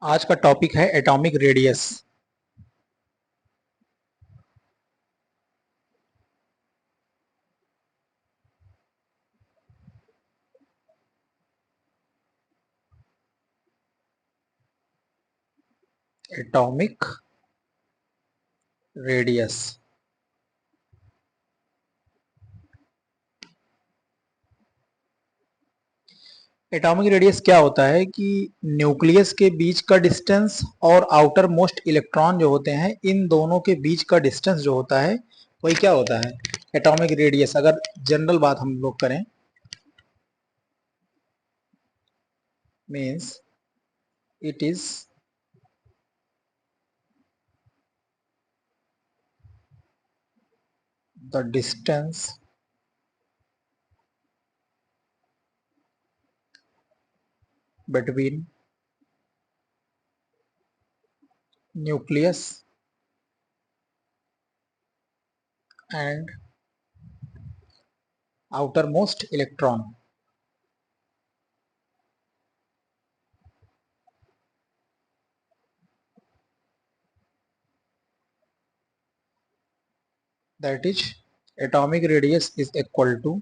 आज का टॉपिक है atomic radius. Atomic radius. Atomic radius क्या होता है कि न्यूक्लियस के बीच का डिस्टेंस और आउटर मोस्ट इलेक्ट्रॉन जो होते हैं, इन दोनों के बीच का डिस्टेंस जो होता है वही क्या होता है, एटॉमिक रेडियस। अगर जनरल बात हम लोग करें, means it is the distance between nucleus and outer most electron. That is, atomic radius is equal to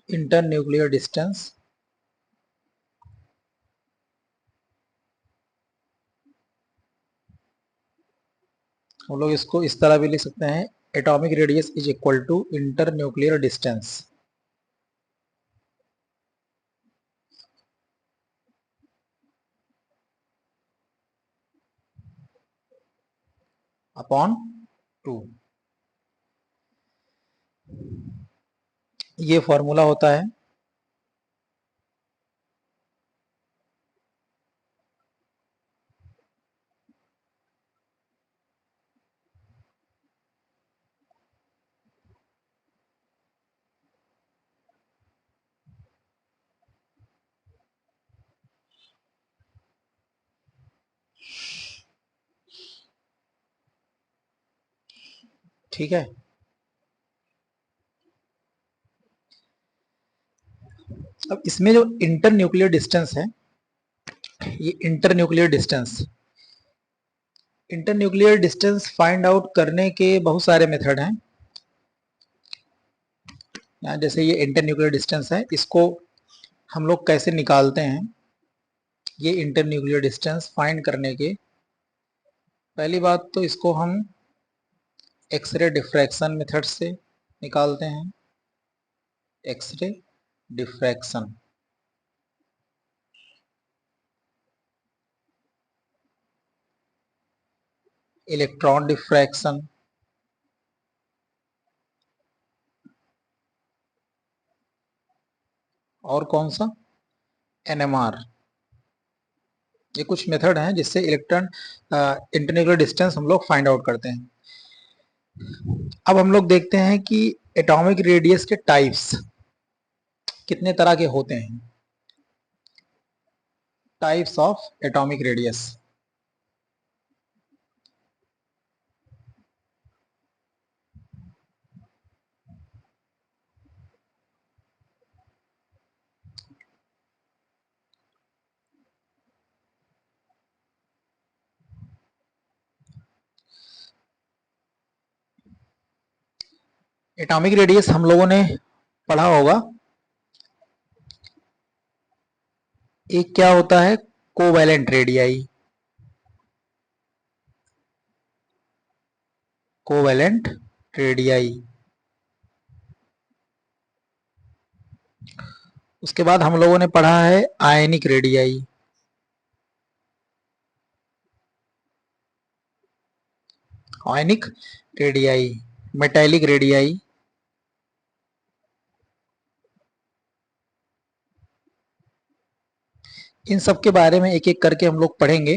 internuclear distance हम लोग इसको इस तरह भी लिख सकते हैं, atomic radius is equal to inter nuclear distance upon 2। ये फॉर्मूला होता है। ठीक है, अब इसमें जो इंटर न्यूक्लियर डिस्टेंस है, ये inter nuclear distance find out करने के बहुत सारे मेथड हैं। यहाँ जैसे ये इंटर न्यूक्लियर डिस्टेंस है, इसको हम लोग कैसे निकालते हैं। ये इंटर न्यूक्लियर डिस्टेंस फाइंड करने के पहली बात तो इसको हम एक्सरे डिफ्रैक्शन मेथड से निकालते हैं। एक्सरे डिफ्रैक्शन, इलेक्ट्रॉन डिफ्रैक्शन, और कौन सा, एनएमआर। ये कुछ मेथड हैं जिससे इलेक्ट्रॉन इंटरन्यूक्लियर डिस्टेंस हम लोग फाइंड आउट करते हैं। अब हम लोग देखते हैं कि एटॉमिक रेडियस के टाइप्स कितने तरह के होते हैं। Types of atomic radius. Atomic radius हम लोगों ने पढ़ा होगा, एक क्या होता है, कोवैलेंट रेडियाई। Covalent radii. उसके बाद हम लोगों ने पढ़ा है ionic radii. Ionic radii, metallic radii, इन सब के बारे में एक एक करके हम लोग पढ़ेंगे।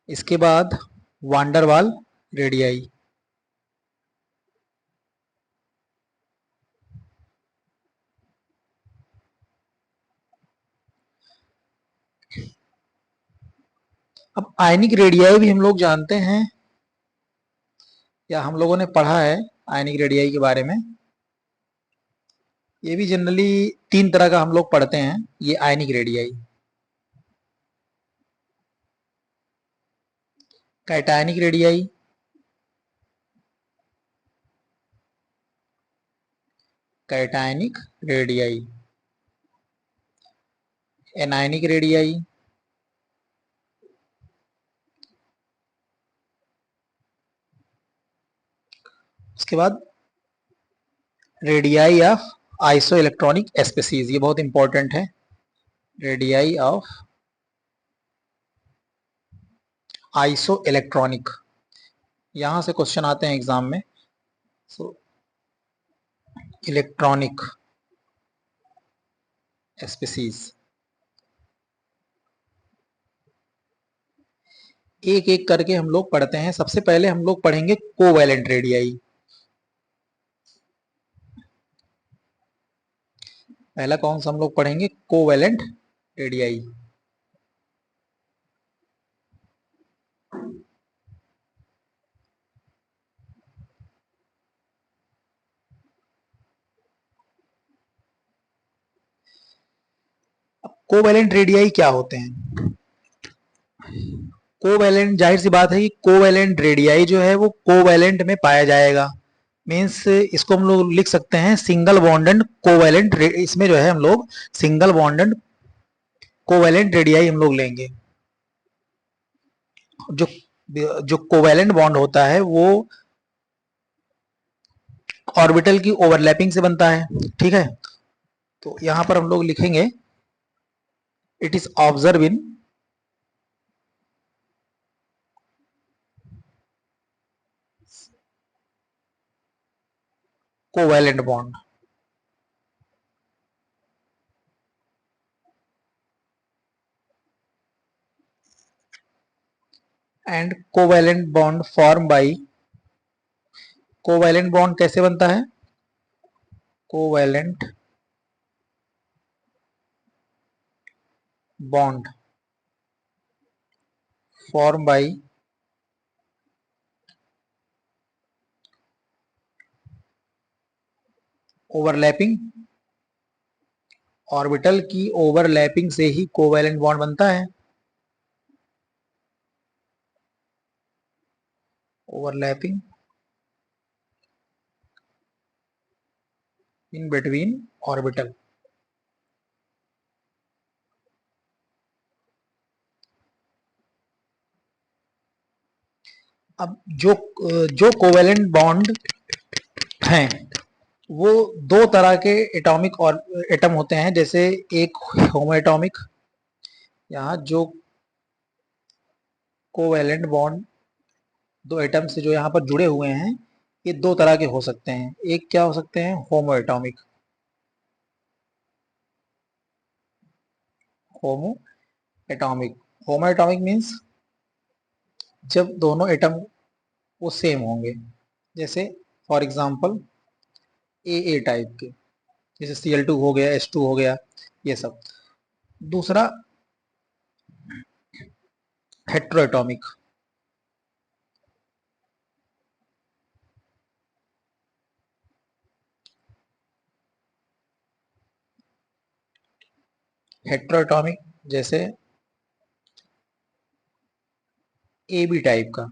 इसके बाद वांडरवाल रेडियाई। अब आयनिक रेडियाई भी हम लोग जानते हैं, या हम लोगों ने पढ़ा है आयनिक रेडियाई के बारे में। ये भी जनरली 3 तरह का हम लोग पढ़ते हैं, ये ionic radii. Cationic radii, cationic radii, anionic radii, उसके बाद radii of iso electronic species, ये बहुत इंपॉर्टेंट है। रेडियाई ऑफ आइसो इलेक्ट्रॉनिक, यहां से क्वेश्चन आते हैं एग्जाम में। सो इलेक्ट्रॉनिक स्पेसीज, एक एक करके हम लोग पढ़ते हैं। सबसे पहले हम लोग पढ़ेंगे कोवैलेंट रेडियाई। पहला कौन सा हम लोग पढ़ेंगे? Covalent radii. कोवैलेंट रेडियाई क्या होते हैं? कोवैलेंट, जाहिर सी बात है कि कोवैलेंट रेडियाई जो है वो कोवैलेंट में पाया जाएगा। मीन्स इसको हम लोग लिख सकते हैं सिंगल बॉन्डेड कोवैलेंट, इसमें जो है हम लोग सिंगल बॉन्डेड कोवैलेंट रेडियाई हम लोग लेंगे। जो जो कोवैलेंट बॉन्ड होता है वो ऑर्बिटल की ओवरलैपिंग से बनता है, ठीक है। तो यहां पर हम लोग लिखेंगे it is observe in covalent bond and covalent bond form by, covalent bond कैसे बनता है? Covalent bond form by overlapping, orbital की ओवरलैपिंग से ही कोवैलेंट बॉन्ड बनता है। Overlapping in between orbital. अब जो कोवैलेंट बॉन्ड हैं वो दो तरह के एटॉमिक और एटम होते हैं। जैसे एक होमो एटॉमिक, यहाँ जो कोवैलेंट बॉन्ड दो एटम से जो यहाँ पर जुड़े हुए हैं ये दो तरह के हो सकते हैं। एक क्या हो सकते हैं? होमो एटॉमिक, होमो एटॉमिक। होमो एटॉमिक मीन्स जब दोनों एटम वो सेम होंगे। जैसे फॉर एग्जांपल ए टाइप के, जैसे Cl2 हो गया, H2 हो गया, ये सब। दूसरा हेट्रोएटॉमिक, हेट्रोएटॉमिक जैसे ए बी टाइप का।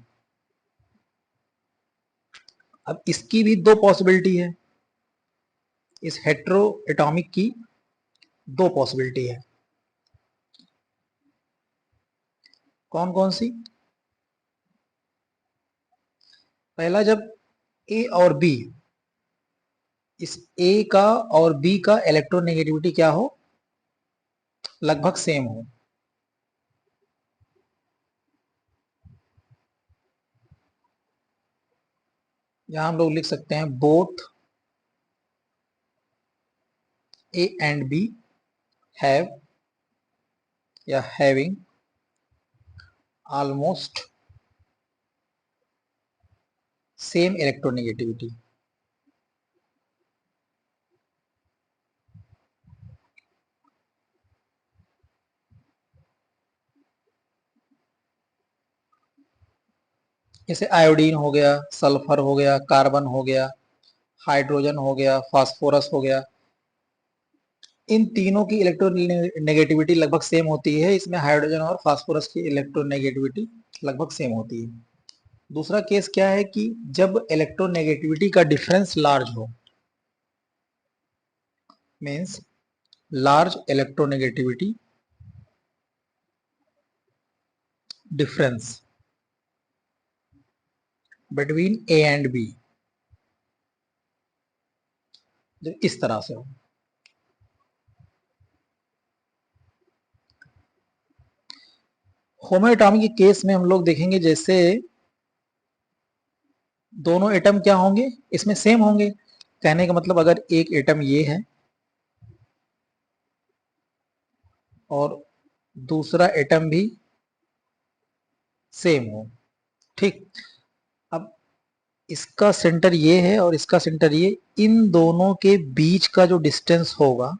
अब इसकी भी दो पॉसिबिलिटी है, इस हेट्रोएटॉमिक की दो पॉसिबिलिटी है। कौन कौन सी? पहला, जब ए और बी, इस ए का और बी का इलेक्ट्रोनेगेटिविटी क्या हो? लगभग सेम हो। यहां हम लोग लिख सकते हैं both A and B have या हैविंग ऑलमोस्ट सेम इलेक्ट्रोनेगेटिविटी। जैसे आयोडीन हो गया, सल्फर हो गया, कार्बन हो गया, हाइड्रोजन हो गया, फास्फोरस हो गया, इन तीनों की इलेक्ट्रोनेगेटिविटी लगभग सेम होती है। इसमें हाइड्रोजन और फास्फोरस की इलेक्ट्रोनेगेटिविटी लगभग सेम होती है। दूसरा केस क्या है कि जब इलेक्ट्रोनेगेटिविटी का डिफरेंस लार्ज हो, means large electronegativity difference between A and B, जो इस तरह से हो। होमोएटॉमी के केस में हम लोग देखेंगे जैसे दोनों एटम क्या होंगे, इसमें सेम होंगे। कहने का मतलब अगर एक एटम ये है और दूसरा एटम भी सेम हो, ठीक। अब इसका सेंटर ये है और इसका सेंटर ये, इन दोनों के बीच का जो डिस्टेंस होगा,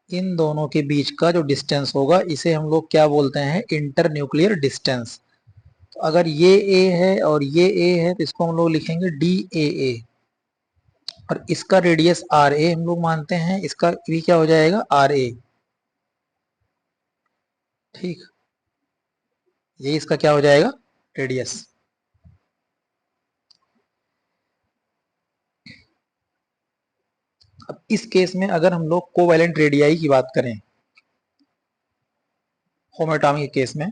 इन दोनों के बीच का जो डिस्टेंस होगा इसे हम लोग क्या बोलते हैं, इंटर न्यूक्लियर डिस्टेंस। तो अगर ये ए है और ये ए है तो इसको हम लोग लिखेंगे डी ए ए, और इसका रेडियस आर ए हम लोग मानते हैं, इसका भी क्या हो जाएगा, आर ए, ठीक। ये इसका क्या हो जाएगा, रेडियस। अब इस केस में अगर हम लोग कोवैलेंट रेडियाई की बात करें, होमोएटॉमी के केस में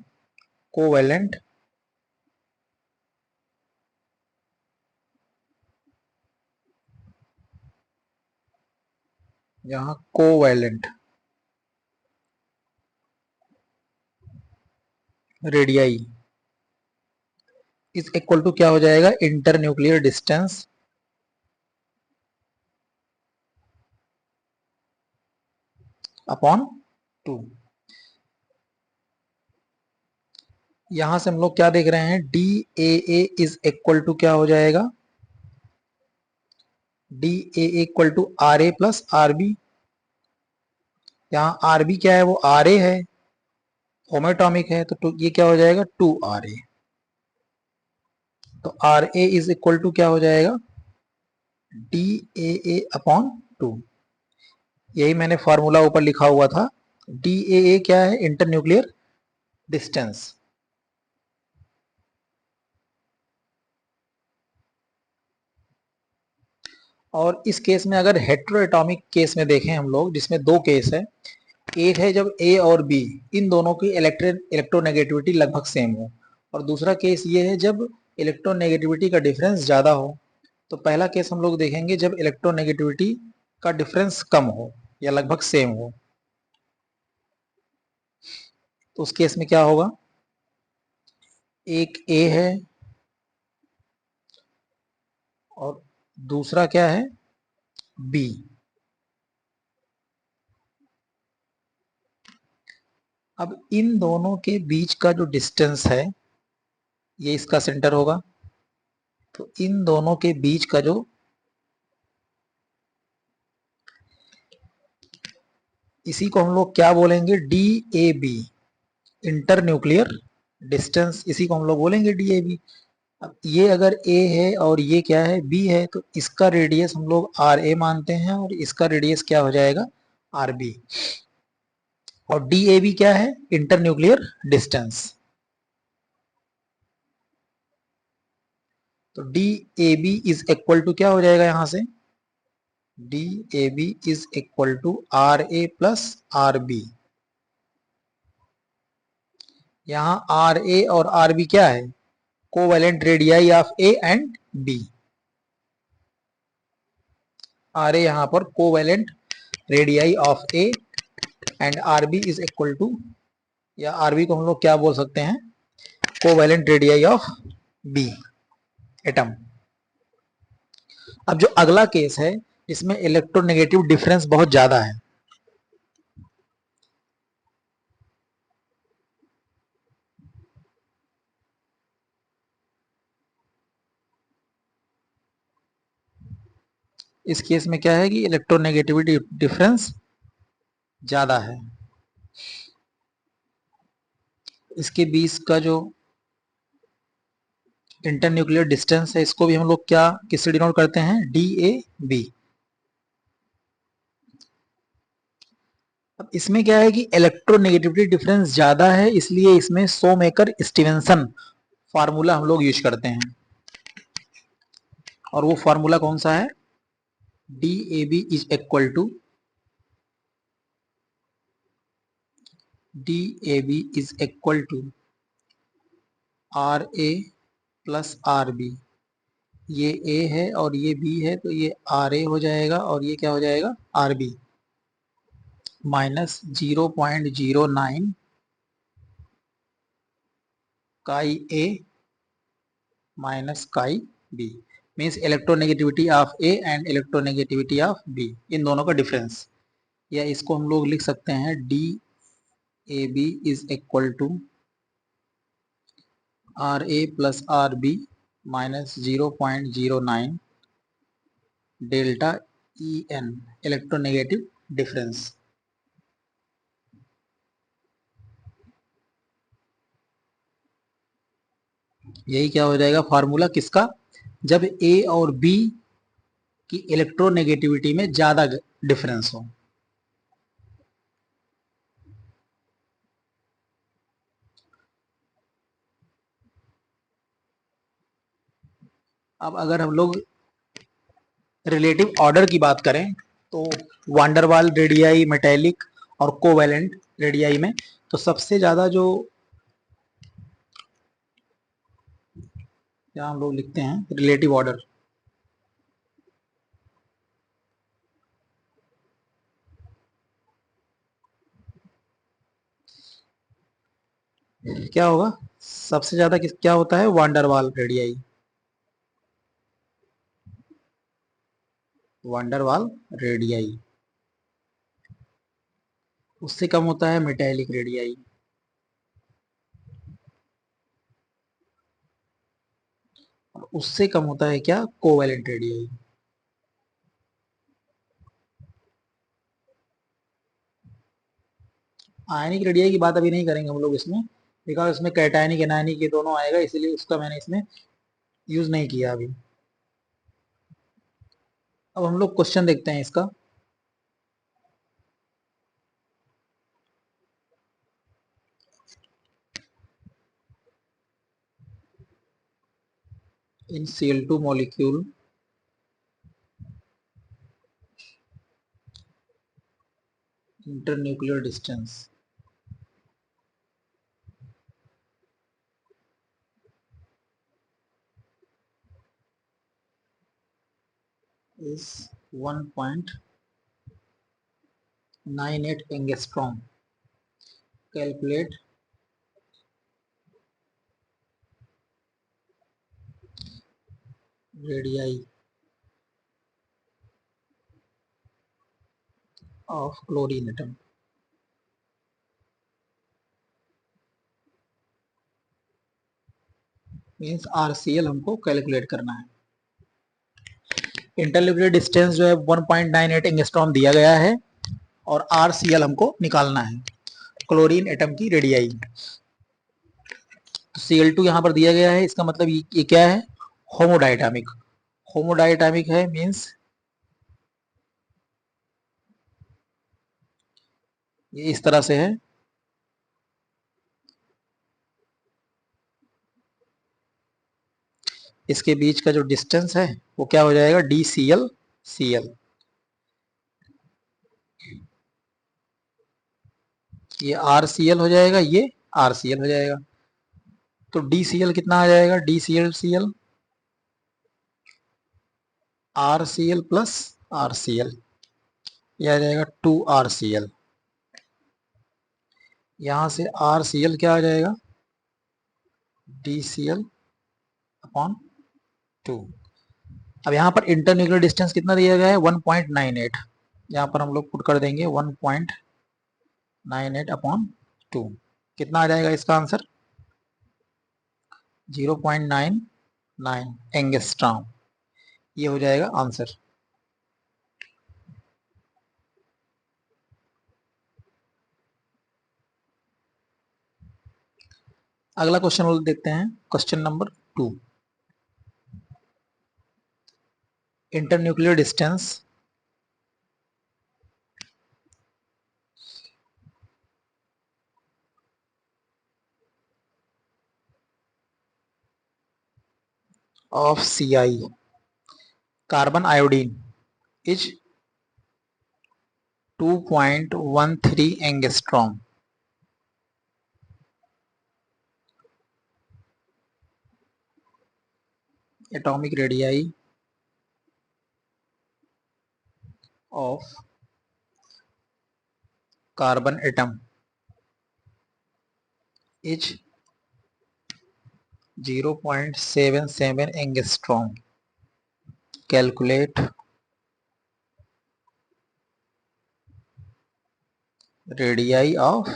कोवैलेंट यहाँ covalent radii is equal to क्या हो जाएगा, इंटर न्यूक्लियर डिस्टेंस अपॉन 2। यहां से हम लोग क्या देख रहे हैं, D A A is equal to क्या हो जाएगा, D A equal to R A plus R B. यहाँ आर बी क्या है, वो आर ए है, होमोएटॉमिक है, तो ये क्या हो जाएगा, 2 आर ए। तो R A is equal to क्या हो जाएगा, डी ए ए अपॉन 2। यही मैंने फॉर्मूला ऊपर लिखा हुआ था। डी ए ए क्या है, इंटर न्यूक्लियर डिस्टेंस। और इस केस में अगर हेट्रोएटॉमिक केस में देखें हम लोग, जिसमें दो केस है, एक है जब ए और बी इन दोनों की इलेक्ट्रोनेगेटिविटी लगभग सेम हो, और दूसरा केस ये है जब इलेक्ट्रोनेगेटिविटी का डिफरेंस ज्यादा हो। तो पहला केस हम लोग देखेंगे जब इलेक्ट्रोनेगेटिविटी का डिफरेंस कम हो या लगभग सेम हो, तो उस केस में क्या होगा, एक ए है और दूसरा क्या है, बी। अब इन दोनों के बीच का जो डिस्टेंस है, ये इसका सेंटर होगा। तो इन दोनों के बीच का जो, इसी को हम लोग क्या बोलेंगे, D A B, inter nuclear distance, इसी को हम लोग बोलेंगे डी ए बी। अब ये अगर ए है और ये क्या है, बी है, तो इसका रेडियस हम लोग आर ए मानते हैं और इसका रेडियस क्या हो जाएगा, आर बी। और डी ए बी क्या है, इंटर न्यूक्लियर डिस्टेंस। तो D A B is equal to क्या हो जाएगा, यहां से D A B is equal to R A plus R B. यहाँ आर ए और आर बी क्या है, covalent radii of A and B. R A यहाँ पर covalent radii of A and R B is equal to, या R B को हम लोग क्या बोल सकते हैं, covalent radii of B atom. अब जो अगला केस है इसमें इलेक्ट्रोनेगेटिव डिफरेंस बहुत ज्यादा है, इस केस में क्या है कि इलेक्ट्रोनेगेटिविटी डिफरेंस ज्यादा है। इसके बीच का जो इंटरन्यूक्लियर डिस्टेंस है, इसको भी हम लोग क्या किससे डिनोट करते हैं, डी ए बी। अब इसमें क्या है कि इलेक्ट्रोनेगेटिविटी डिफरेंस ज्यादा है, इसलिए इसमें सोमेकर स्टीवेंसन फार्मूला हम लोग यूज करते हैं। और वो फार्मूला कौन सा है, D A B is equal to D A B is equal to R A plus R B. ये ए है और ये बी है, तो ये आर ए हो जाएगा और ये क्या हो जाएगा, R B, minus 0.09 chi A minus chi B, means electronegativity of A and electronegativity of B, इन दोनों का डिफरेंस। या इसको हम लोग लिख सकते हैं D A B is equal to R A plus R B minus 0.09 delta E N, electronegative difference. यही क्या हो जाएगा फार्मूला किसका, जब ए और बी की इलेक्ट्रोनेगेटिविटी में ज्यादा डिफरेंस हो। अब अगर हम लोग रिलेटिव ऑर्डर की बात करें तो वांडरवाल रेडियाई मेटेलिक और कोवेलेंट रेडियाई में तो सबसे ज्यादा जो क्या हम लोग लिखते हैं रिलेटिव ऑर्डर, क्या होगा, सबसे ज्यादा क्या होता है, वांडरवाल रेडियाई, वांडरवाल रेडियाई। उससे कम होता है मेटेलिक रेडियाई। उससे कम होता है क्या, कोवेलेंट रेडियाई। आयनिक रेडियाई की बात अभी नहीं करेंगे हम लोग इसमें, बिकॉज इसमें कैटायनिक एनायनिक ये दोनों आएगा, इसीलिए उसका मैंने इसमें यूज नहीं किया अभी। अब हम लोग क्वेश्चन देखते हैं इसका। इन Cl2 molecule internuclear distance is 1.98 angstrom. Calculate radii of chlorine atom. Means RCl हमको कैलकुलेट करना है। इंटरन्यूक्लियर डिस्टेंस जो है 1.98 एंगस्ट्रॉम दिया गया है और RCl हमको निकालना है, क्लोरीन एटम की रेडियाई। तो Cl2 यहाँ पर दिया गया है, इसका मतलब ये क्या है, होमोडायटामिक, होमोडायटामिक है मीन्स ये इस तरह से है। इसके बीच का जो डिस्टेंस है वो क्या हो जाएगा, DCl Cl। ये RCl हो जाएगा, ये RCl हो जाएगा। तो DCl कितना आ जाएगा, DCl Cl RCl plus RCl, ये आ जाएगा 2RCl। यहां से RCl क्या आ जाएगा, DCl अपॉन 2। अब यहाँ पर इंटरन्यूक्लियर डिस्टेंस कितना दिया गया है, 1.98। यहाँ पर हम लोग पुट कर देंगे 1.98 अपॉन 2, कितना आ जाएगा इसका आंसर, 0.99 एंगस्ट्रॉम, ये हो जाएगा आंसर। अगला क्वेश्चन देखते हैं, question number 2। Internuclear distance of Ci carbon iodine is 2.13 angstrom. Atomic radii of carbon atom is 0.77 angstrom. Calculate radii of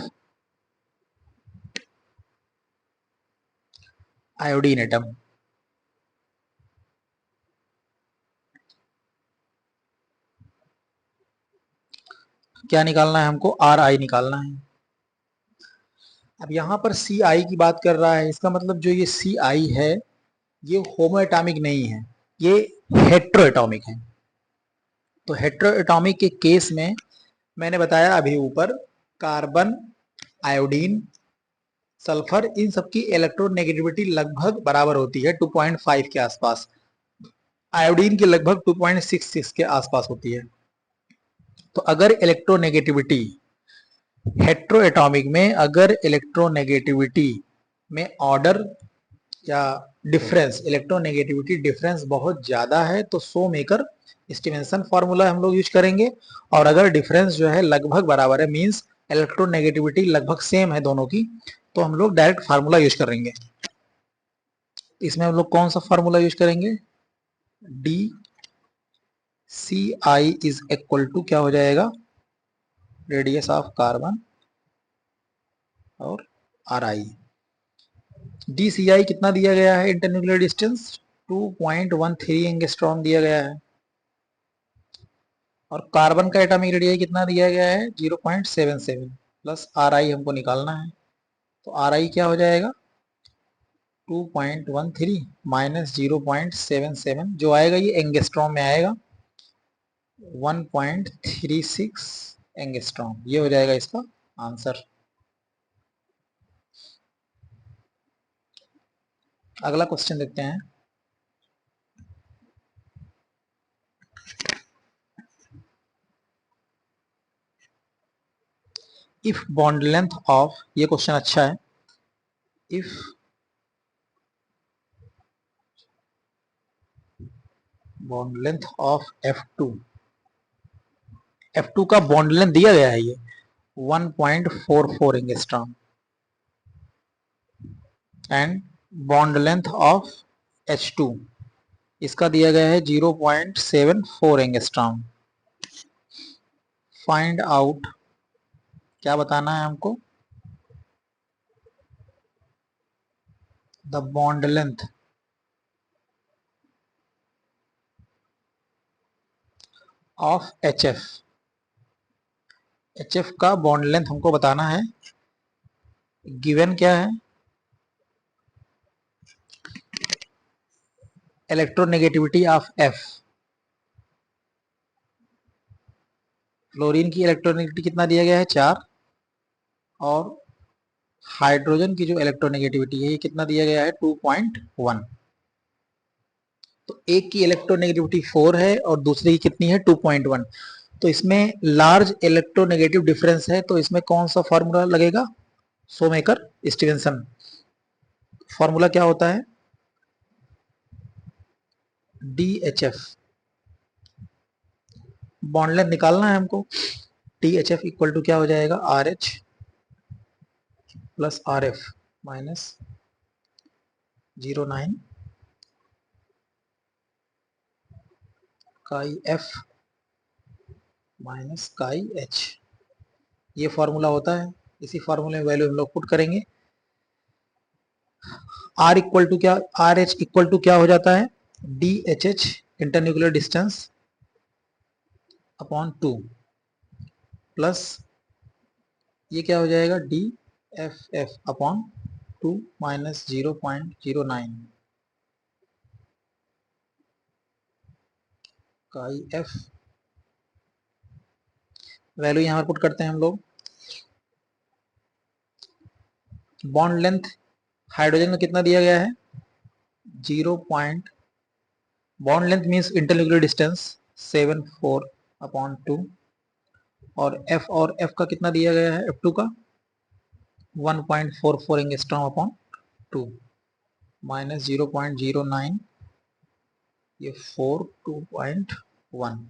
iodine atom. क्या निकालना है हमको? आर आई निकालना है। अब यहाँ पर सी आई की बात कर रहा है, इसका मतलब जो ये सी आई है ये होमोएटॉमिक नहीं है, ये हेट्रोएटॉमिक है। तो हेट्रोएटॉमिक के केस में मैंने बताया अभी ऊपर, कार्बन, आयोडीन, सल्फर, इन सबकी इलेक्ट्रोनेगेटिविटी लगभग बराबर होती है 2.5 के आसपास। आयोडीन की लगभग 2.66 के आसपास होती है। तो अगर इलेक्ट्रोनेगेटिविटी हेट्रोएटॉमिक में, अगर इलेक्ट्रोनेगेटिविटी में ऑर्डर या डिफरेंस, इलेक्ट्रोनेगेटिविटी डिफरेंस बहुत ज्यादा है तो सो मेकर स्टीवेंसन फार्मूला हम लोग यूज करेंगे। और अगर डिफरेंस जो है लगभग बराबर है, मींस इलेक्ट्रोनेगेटिविटी लगभग सेम है दोनों की, तो हम लोग डायरेक्ट फार्मूला यूज करेंगे। इसमें हम लोग कौन सा फार्मूला यूज करेंगे? D C I is equal to क्या हो जाएगा? रेडियस ऑफ कार्बन और R I. D C I कितना दिया गया है? इंटरन्यूक्लियर डिस्टेंस 2.13 एंगस्ट्रॉम दिया गया है। और कार्बन का एटॉमिक रेडियस कितना दिया गया है? 0.77 प्लस आर आई हमको निकालना है। तो आर आई क्या हो जाएगा? 2.13 माइनस 0.77, जो आएगा ये एंगस्ट्रॉम में आएगा, 1.36 एंगस्ट्रॉम। ये हो जाएगा इसका आंसर। अगला क्वेश्चन देखते हैं। इफ बॉन्ड लेंथ ऑफ, ये क्वेश्चन अच्छा है, if bond length of F2, F2 का बॉन्ड लेंथ दिया गया है ये 1.44 angstrom, and bond length of H2 इसका दिया गया है 0.74 एंगस्ट्रॉम। फाइंड आउट, क्या बताना है हमको? The bond length of HF। HF का बॉन्ड लेंथ हमको बताना है। गिवन क्या है? Electronegativity of F। फ्लोरीन की इलेक्ट्रोनेगेटिविटी कितना दिया गया है? 4। और हाइड्रोजन की जो इलेक्ट्रोनेगेटिविटी है ये कितना दिया गया है? 2.1। तो एक की इलेक्ट्रोनेगेटिविटी 4 है और दूसरे की कितनी है? 2.1। तो इसमें लार्ज इलेक्ट्रोनेगेटिव डिफरेंस है, तो इसमें कौन सा फॉर्मूला लगेगा? Shoemaker Stevenson. फॉर्मूला क्या होता है? DHF। बॉन्ड लेंथ निकालना है हमको। DHF इक्वल टू क्या हो जाएगा? RH प्लस RF माइनस 0.9 काई F माइनस काई H। ये फॉर्मूला होता है। इसी फॉर्मूले में वैल्यू हम लोग पुट करेंगे। R इक्वल टू क्या, RH इक्वल टू क्या हो जाता है? DHH internuclear distance upon 2 plus ये क्या हो जाएगा? DFF upon 2 minus 0.09। काई एफ, वैल्यू यहाँ पर पुट करते हैं हम लोग। बॉन्ड लेंथ हाइड्रोजन में कितना दिया गया है, 0. Bond length means internuclear distance 74/2, और एफ का कितना दिया गया है, F2 का 1.44 एंगस्ट्रॉम/2 माइनस 0.09, ये 2.1।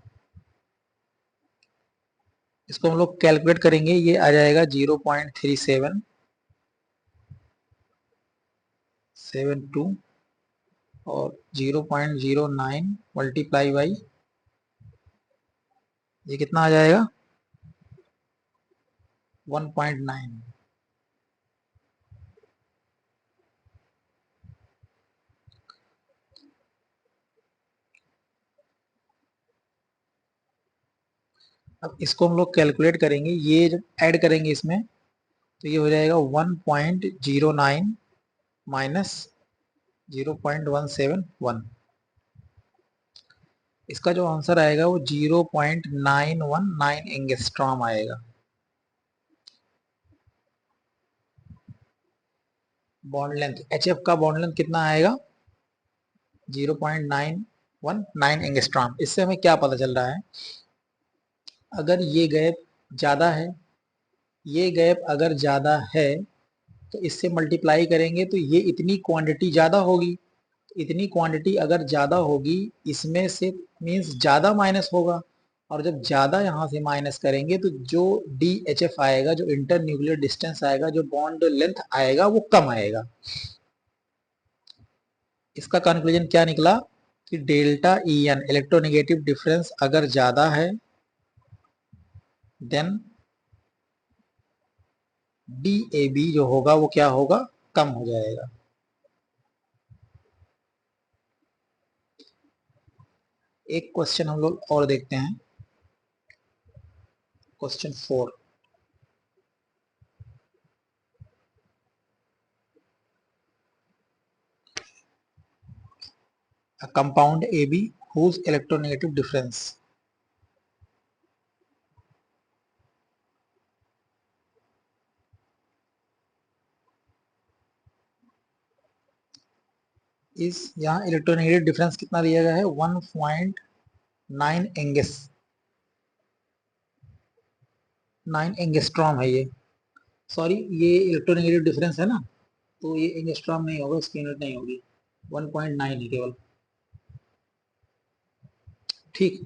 इसको हम लोग कैलकुलेट करेंगे, ये आ जाएगा 0.3772 और 0.09 मल्टीप्लाई बाई, ये कितना आ जाएगा 1.9। अब इसको हम लोग कैलकुलेट करेंगे, ये जब ऐड करेंगे इसमें तो ये हो जाएगा 1.09 माइनस 0.171। इसका जो आंसर आएगा वो 0.919 एंगस्ट्रॉम आएगा। बॉन्ड लेंथ HF का बॉन्ड लेंथ कितना आएगा, 0.919 एंगस्ट्रॉम। इससे हमें क्या पता चल रहा है, अगर ये गैप ज़्यादा है, ये गैप अगर ज़्यादा है तो इससे मल्टीप्लाई करेंगे तो ये इतनी क्वांटिटी ज़्यादा होगी। इतनी क्वांटिटी अगर ज़्यादा होगी, इसमें से मीन्स ज़्यादा माइनस होगा, और जब ज़्यादा यहाँ से माइनस करेंगे तो जो DHF आएगा, जो इंटर न्यूक्लियर डिस्टेंस आएगा, जो बॉन्ड लेंथ आएगा, वो कम आएगा। इसका कंक्लूजन क्या निकला कि डेल्टा EN इलेक्ट्रोनेगेटिव डिफरेंस अगर ज़्यादा है देन DAB जो होगा वो क्या होगा, कम हो जाएगा। एक क्वेश्चन हम लोग और देखते हैं, question 4। A compound AB whose electronegative difference इस, यहाँ इलेक्ट्रोनेगेटिव डिफरेंस कितना दिया गया है, 1.9 एंगस्ट्रॉम है ये। सॉरी, ये इलेक्ट्रोनेगेटिव डिफरेंस है ना, तो ये एंगस्ट्रॉम नहीं होगा, इसकी यूनिट नहीं होगी, 1.9 है केवल। ठीक,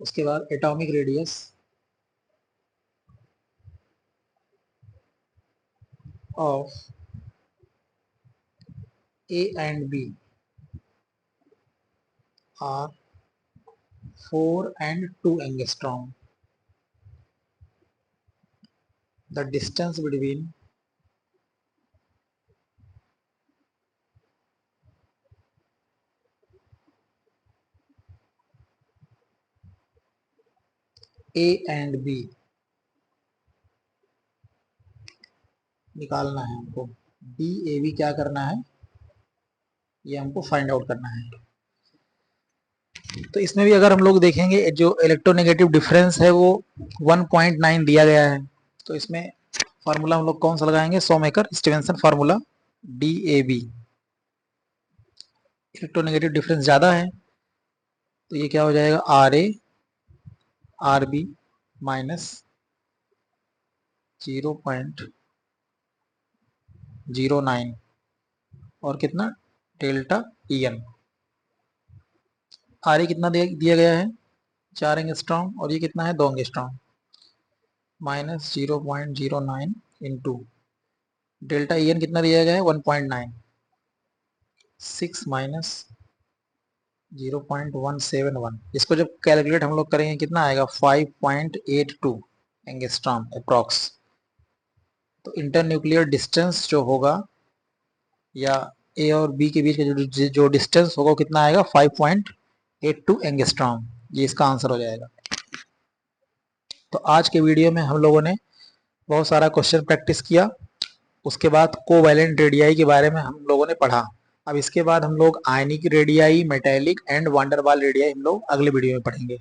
उसके बाद atomic radius of A and B are 4 and 2 angstrom. The distance between A and B निकालना है हमको, DAB क्या करना है, ये हमको फाइंड आउट करना है। तो इसमें भी अगर हम लोग देखेंगे, जो इलेक्ट्रोनेगेटिव डिफरेंस है वो 1.9 दिया गया है, तो इसमें फार्मूला हम लोग कौन सा लगाएंगे, Shoemaker Stevenson formula, DAB। Electronegative difference ज़्यादा है तो ये क्या हो जाएगा, RB माइनस 0.09 और कितना, डेल्टा EN। RA कितना दिया गया है, 4 एंगस्ट्रॉम, और ये कितना है, 2 angstrom, minus 0.09 into delta EN कितना दिया गया है, 1.9, 6 माइनस 0.171। इसको जब कैलकुलेट हम लोग करेंगे कितना आएगा, 5.82 एंगस्ट्रॉम अप्रॉक्स। तो इंटर न्यूक्लियर डिस्टेंस जो होगा, या A और B के बीच का जो डिस्टेंस होगा कितना आएगा, 5.82 एंगस्ट्रॉम। ये इसका आंसर हो जाएगा। तो आज के वीडियो में हम लोगों ने बहुत सारा क्वेश्चन प्रैक्टिस किया, उसके बाद कोवैलेंट रेडियाई के बारे में हम लोगों ने पढ़ा। अब इसके बाद हम लोग ionic radii, metallic and van der Waal radii हम लोग अगले वीडियो में पढ़ेंगे।